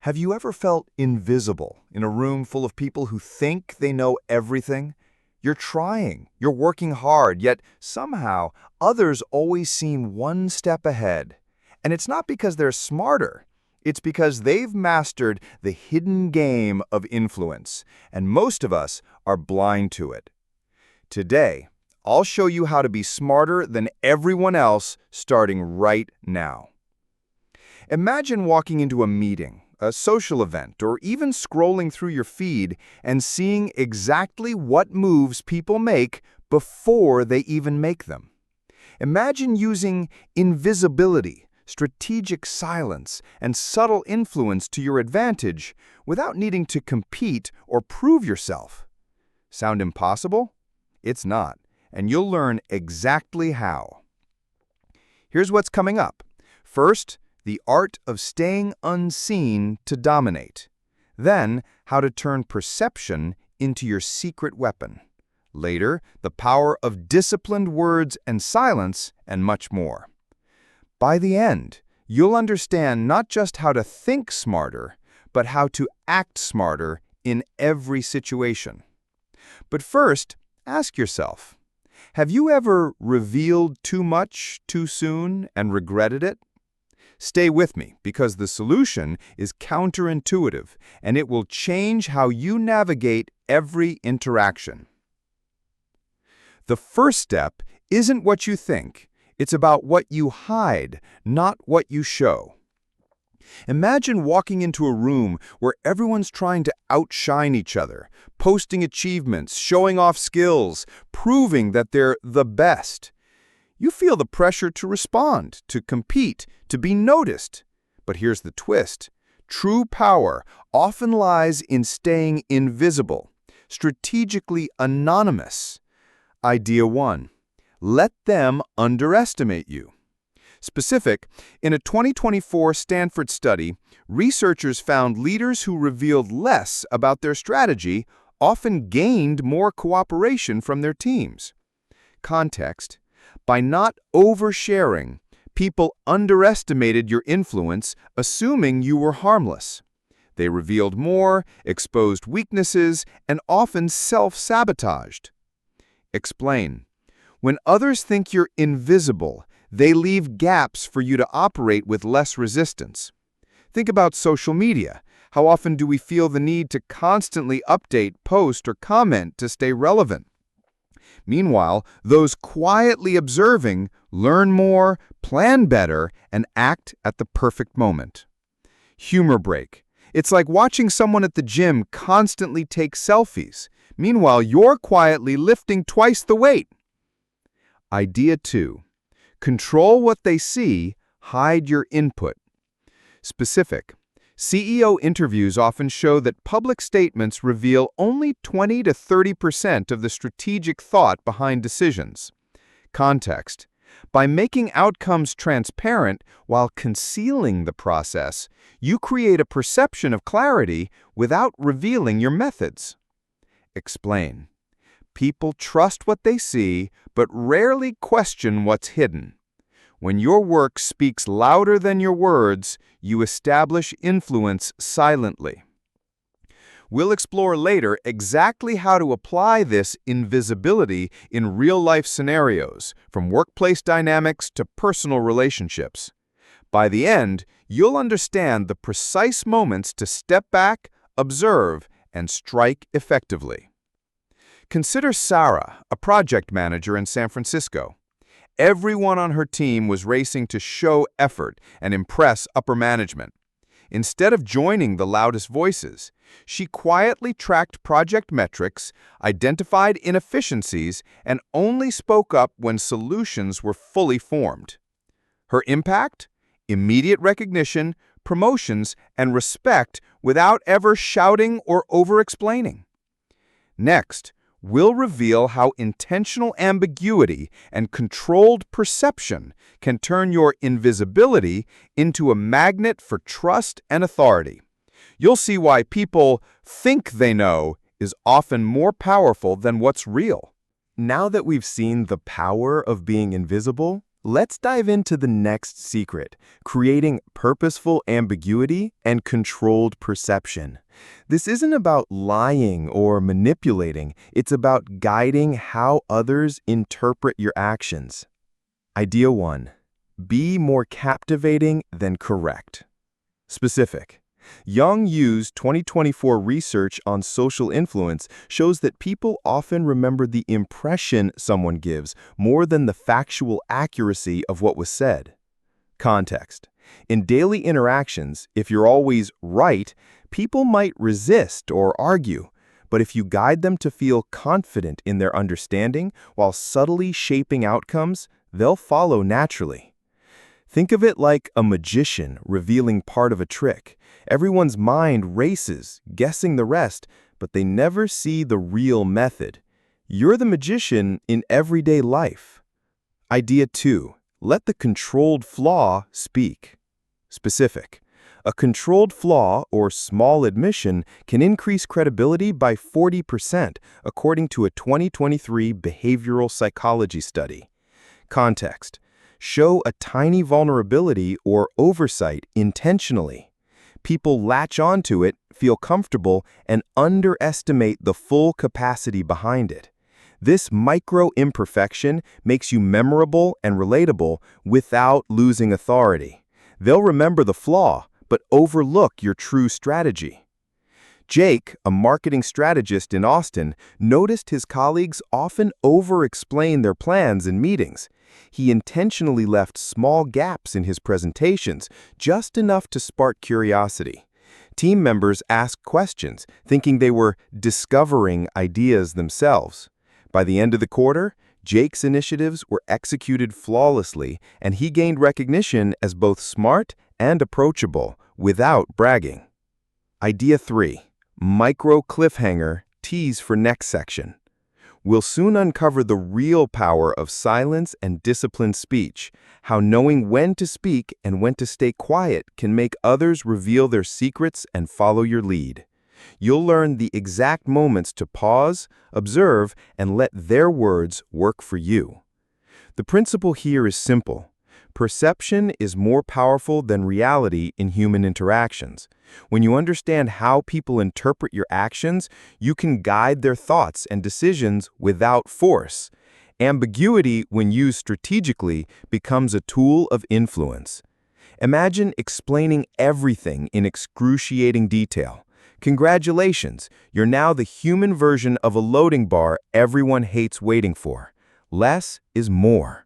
Have you ever felt invisible in a room full of people who think they know everything? You're trying, you're working hard, yet somehow others always seem one step ahead. And it's not because they're smarter, it's because they've mastered the hidden game of influence, and most of us are blind to it. Today, I'll show you how to be smarter than everyone else starting right now. Imagine walking into a meeting, a social event, or even scrolling through your feed and seeing exactly what moves people make before they even make them. Imagine using invisibility, strategic silence, and subtle influence to your advantage without needing to compete or prove yourself. Sound impossible? It's not, and you'll learn exactly how. Here's what's coming up. First, the art of staying unseen to dominate. Then, how to turn perception into your secret weapon. Later, the power of disciplined words and silence, and much more. By the end, you'll understand not just how to think smarter, but how to act smarter in every situation. But first, ask yourself, have you ever revealed too much too soon and regretted it? Stay with me, because the solution is counterintuitive, and it will change how you navigate every interaction. The first step isn't what you think. It's about what you hide, not what you show. Imagine walking into a room where everyone's trying to outshine each other, posting achievements, showing off skills, proving that they're the best. You feel the pressure to respond, to compete, to be noticed. But here's the twist. True power often lies in staying invisible, strategically anonymous. Idea 1. Let them underestimate you. Specific, in a 2024 Stanford study, researchers found leaders who revealed less about their strategy often gained more cooperation from their teams. Context. By not oversharing, people underestimated your influence, assuming you were harmless. They revealed more, exposed weaknesses, and often self-sabotaged. Explain. When others think you're invisible, they leave gaps for you to operate with less resistance. Think about social media. How often do we feel the need to constantly update, post, or comment to stay relevant? Meanwhile, those quietly observing learn more, plan better, and act at the perfect moment. Humor break. It's like watching someone at the gym constantly take selfies. Meanwhile, you're quietly lifting twice the weight. Idea 2. Control what they see, hide your input. Specific. CEO interviews often show that public statements reveal only 20 to 30% of the strategic thought behind decisions. Context. By making outcomes transparent while concealing the process, you create a perception of clarity without revealing your methods. Explain. People trust what they see, but rarely question what's hidden. When your work speaks louder than your words, you establish influence silently. We'll explore later exactly how to apply this invisibility in real-life scenarios, from workplace dynamics to personal relationships. By the end, you'll understand the precise moments to step back, observe, and strike effectively. Consider Sarah, a project manager in San Francisco. Everyone on her team was racing to show effort and impress upper management. Instead of joining the loudest voices, she quietly tracked project metrics, identified inefficiencies, and only spoke up when solutions were fully formed. Her impact? Immediate recognition, promotions, and respect without ever shouting or over-explaining. Next, we'll reveal how intentional ambiguity and controlled perception can turn your invisibility into a magnet for trust and authority. You'll see why people think they know is often more powerful than what's real. Now that we've seen the power of being invisible, Let's dive into the next secret, creating purposeful ambiguity and controlled perception. This isn't about lying or manipulating, it's about guiding how others interpret your actions. Idea 1. Be more captivating than correct. Specific. Young Yu's 2024 research on social influence shows that people often remember the impression someone gives more than the factual accuracy of what was said. Context. In daily interactions, if you're always right, people might resist or argue. But if you guide them to feel confident in their understanding while subtly shaping outcomes, they'll follow naturally. Think of it like a magician revealing part of a trick. Everyone's mind races, guessing the rest, but they never see the real method. You're the magician in everyday life. Idea 2. Let the controlled flaw speak. Specific. A controlled flaw or small admission can increase credibility by 40%, according to a 2023 behavioral psychology study. Context. Show a tiny vulnerability or oversight intentionally. People latch onto it, feel comfortable, and underestimate the full capacity behind it. This micro-imperfection makes you memorable and relatable without losing authority. They'll remember the flaw, but overlook your true strategy. Jake, a marketing strategist in Austin, noticed his colleagues often over-explain their plans in meetings. He intentionally left small gaps in his presentations, just enough to spark curiosity. Team members asked questions, thinking they were discovering ideas themselves. By the end of the quarter, Jake's initiatives were executed flawlessly, and he gained recognition as both smart and approachable, without bragging. Idea 3. Micro cliffhanger, tease for next section. We'll soon uncover the real power of silence and disciplined speech, how knowing when to speak and when to stay quiet can make others reveal their secrets and follow your lead. You'll learn the exact moments to pause, observe, and let their words work for you. The principle here is simple. Perception is more powerful than reality in human interactions. When you understand how people interpret your actions, you can guide their thoughts and decisions without force. Ambiguity, when used strategically, becomes a tool of influence. Imagine explaining everything in excruciating detail. Congratulations, you're now the human version of a loading bar everyone hates waiting for. Less is more.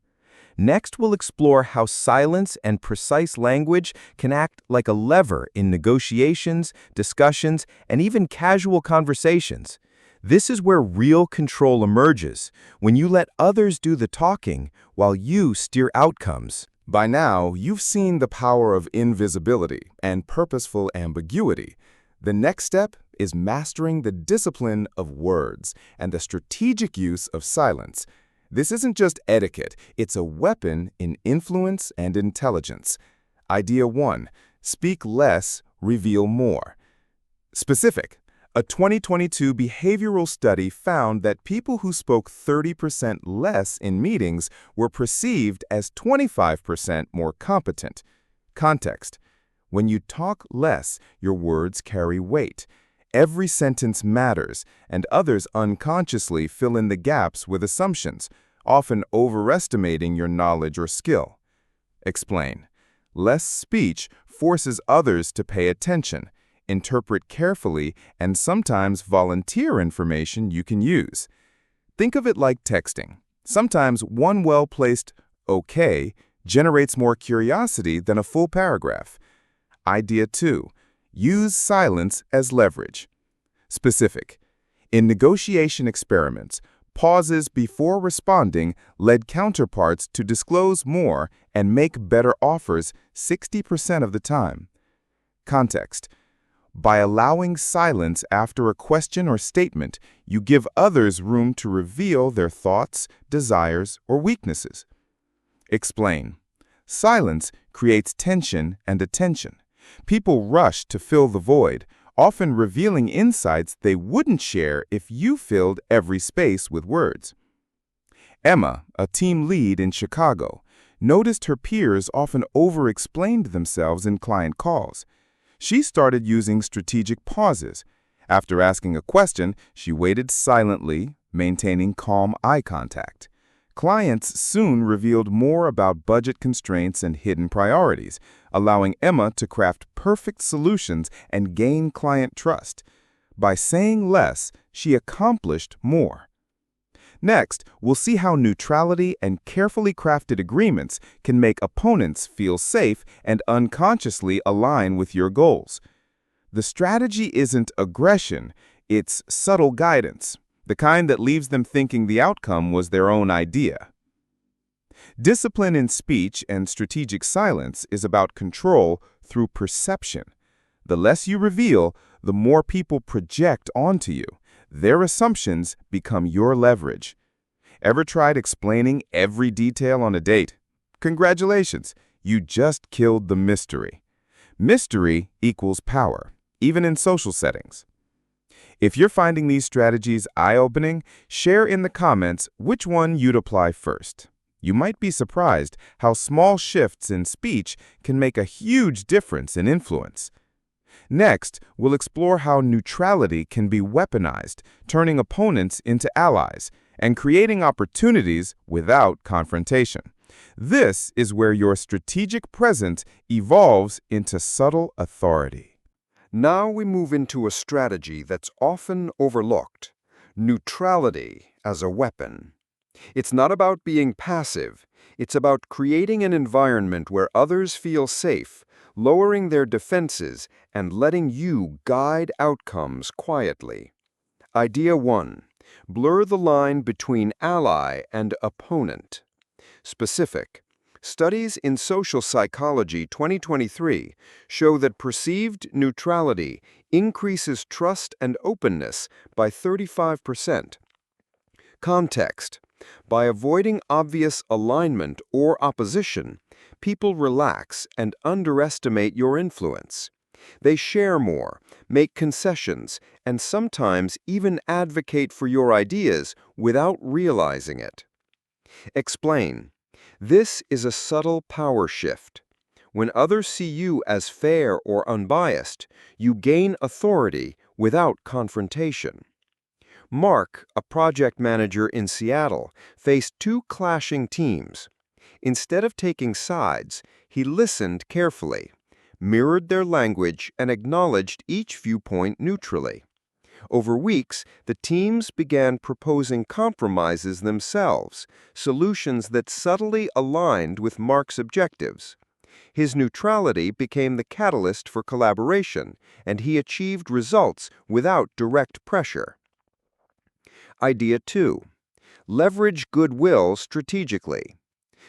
Next, we'll explore how silence and precise language can act like a lever in negotiations, discussions, and even casual conversations. This is where real control emerges, when you let others do the talking while you steer outcomes. By now, you've seen the power of invisibility and purposeful ambiguity. The next step is mastering the discipline of words and the strategic use of silence. This isn't just etiquette, it's a weapon in influence and intelligence. Idea 1. Speak less, reveal more. Specific. A 2022 behavioral study found that people who spoke 30% less in meetings were perceived as 25% more competent. Context. When you talk less, your words carry weight. Every sentence matters, and others unconsciously fill in the gaps with assumptions, often overestimating your knowledge or skill. Explain. Less speech forces others to pay attention, interpret carefully, and sometimes volunteer information you can use. Think of it like texting. Sometimes one well-placed "okay" generates more curiosity than a full paragraph. Idea 2. Use silence as leverage. Specific. In negotiation experiments, pauses before responding led counterparts to disclose more and make better offers 60% of the time. Context. By allowing silence after a question or statement, you give others room to reveal their thoughts, desires, or weaknesses. Explain. Silence creates tension and attention. People rush to fill the void, often revealing insights they wouldn't share if you filled every space with words. Emma, a team lead in Chicago, noticed her peers often over-explained themselves in client calls. She started using strategic pauses. After asking a question, she waited silently, maintaining calm eye contact. Clients soon revealed more about budget constraints and hidden priorities, allowing Emma to craft perfect solutions and gain client trust. By saying less, she accomplished more. Next, we'll see how neutrality and carefully crafted agreements can make opponents feel safe and unconsciously align with your goals. The strategy isn't aggression, it's subtle guidance, the kind that leaves them thinking the outcome was their own idea. Discipline in speech and strategic silence is about control through perception. The less you reveal, the more people project onto you. Their assumptions become your leverage. Ever tried explaining every detail on a date? Congratulations, you just killed the mystery. Mystery equals power, even in social settings. If you're finding these strategies eye-opening, share in the comments which one you'd apply first. You might be surprised how small shifts in speech can make a huge difference in influence. Next, we'll explore how neutrality can be weaponized, turning opponents into allies and creating opportunities without confrontation. This is where your strategic presence evolves into subtle authority. Now we move into a strategy that's often overlooked: neutrality as a weapon. It's not about being passive. It's about creating an environment where others feel safe, lowering their defenses, and letting you guide outcomes quietly. Idea 1. Blur the line between ally and opponent. Specific. Studies in Social Psychology 2023 show that perceived neutrality increases trust and openness by 35%. Context. By avoiding obvious alignment or opposition, people relax and underestimate your influence. They share more, make concessions, and sometimes even advocate for your ideas without realizing it. Explain. This is a subtle power shift. When others see you as fair or unbiased, you gain authority without confrontation. Mark, a project manager in Seattle, faced two clashing teams. Instead of taking sides, he listened carefully, mirrored their language, and acknowledged each viewpoint neutrally. Over weeks, the teams began proposing compromises themselves, solutions that subtly aligned with Mark's objectives. His neutrality became the catalyst for collaboration, and he achieved results without direct pressure. Idea 2. Leverage goodwill strategically.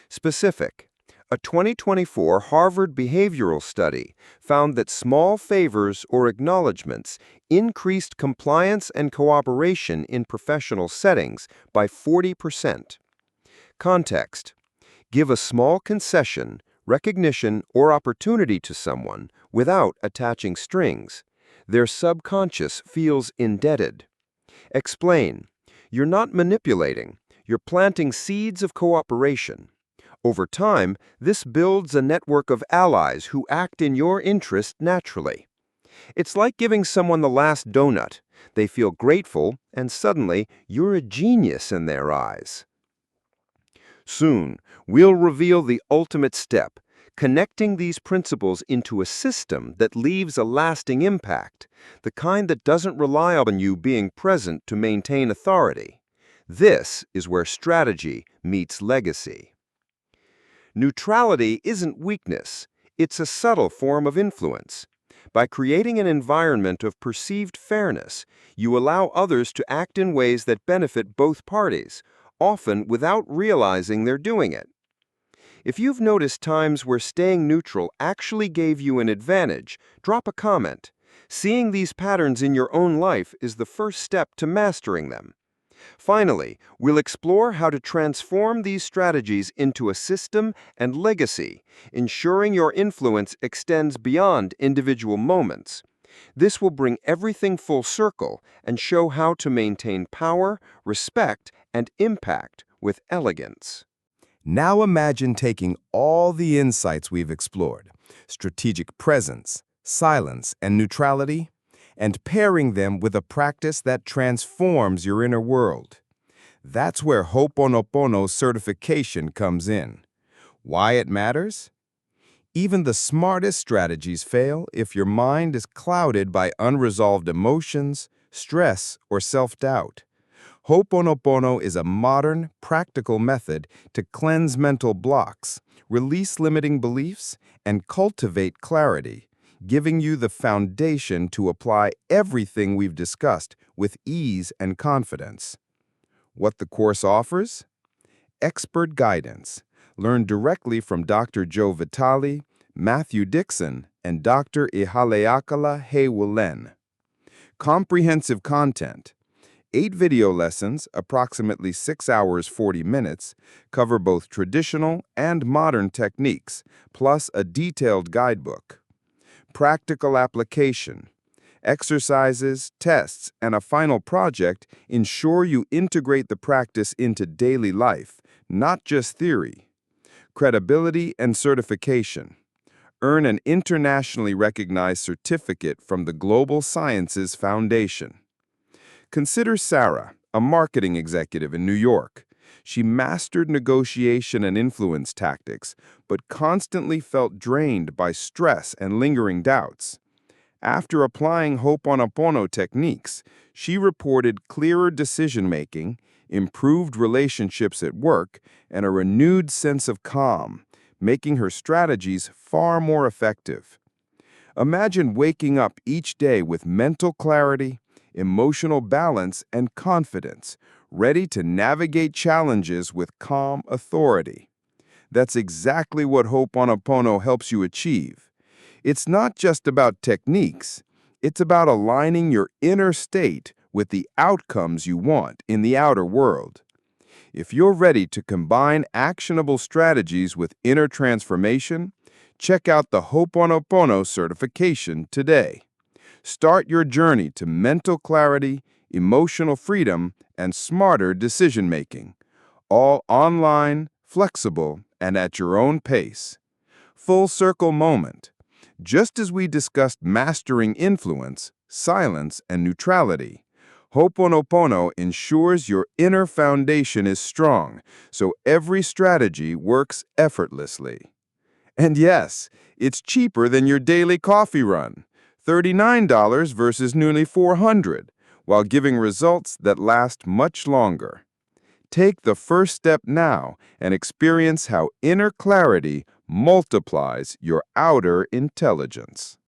Specific. A 2024 Harvard behavioral study found that small favors or acknowledgments increased compliance and cooperation in professional settings by 40%. Context. Give a small concession, recognition, or opportunity to someone without attaching strings. Their subconscious feels indebted. Explain. You're not manipulating. You're planting seeds of cooperation. Over time, this builds a network of allies who act in your interest naturally. It's like giving someone the last donut. They feel grateful, and suddenly you're a genius in their eyes. Soon, we'll reveal the ultimate step, connecting these principles into a system that leaves a lasting impact, the kind that doesn't rely on you being present to maintain authority. This is where strategy meets legacy. Neutrality isn't weakness. It's a subtle form of influence. By creating an environment of perceived fairness, you allow others to act in ways that benefit both parties, often without realizing they're doing it. If you've noticed times where staying neutral actually gave you an advantage, drop a comment. Seeing these patterns in your own life is the first step to mastering them. Finally, we'll explore how to transform these strategies into a system and legacy, ensuring your influence extends beyond individual moments. This will bring everything full circle and show how to maintain power, respect, and impact with elegance. Now imagine taking all the insights we've explored, strategic presence, silence, and neutrality, and pairing them with a practice that transforms your inner world. That's where Ho'oponopono certification comes in. Why it matters? Even the smartest strategies fail if your mind is clouded by unresolved emotions, stress, or self-doubt. Ho'oponopono is a modern, practical method to cleanse mental blocks, release limiting beliefs, and cultivate clarity, giving you the foundation to apply everything we've discussed with ease and confidence. What the course offers? Expert guidance. Learn directly from Dr. Joe Vitale, Matthew Dixon, and Dr. Ihaleakala Hewulen. Comprehensive content. 8 video lessons, approximately 6 hours 40 minutes, cover both traditional and modern techniques, plus a detailed guidebook. Practical application. Exercises, tests, and a final project ensure you integrate the practice into daily life, not just theory. Credibility and certification. Earn an internationally recognized certificate from the Global Sciences Foundation. Consider Sarah, a marketing executive in New York. She mastered negotiation and influence tactics, but constantly felt drained by stress and lingering doubts. After applying Ho'oponopono techniques, she reported clearer decision-making, improved relationships at work, and a renewed sense of calm, making her strategies far more effective. Imagine waking up each day with mental clarity, emotional balance, and confidence, ready to navigate challenges with calm authority. That's exactly what Ho'oponopono helps you achieve. It's not just about techniques. It's about aligning your inner state with the outcomes you want in the outer world. If you're ready to combine actionable strategies with inner transformation, check out the Ho'oponopono certification today. Start your journey to mental clarity, emotional freedom, and smarter decision-making, all online, flexible, and at your own pace. Full circle moment. Just as we discussed mastering influence, silence, and neutrality, Ho'oponopono ensures your inner foundation is strong, so every strategy works effortlessly. And yes, it's cheaper than your daily coffee run, $39 versus nearly $400, while giving results that last much longer. Take the first step now and experience how inner clarity multiplies your outer intelligence.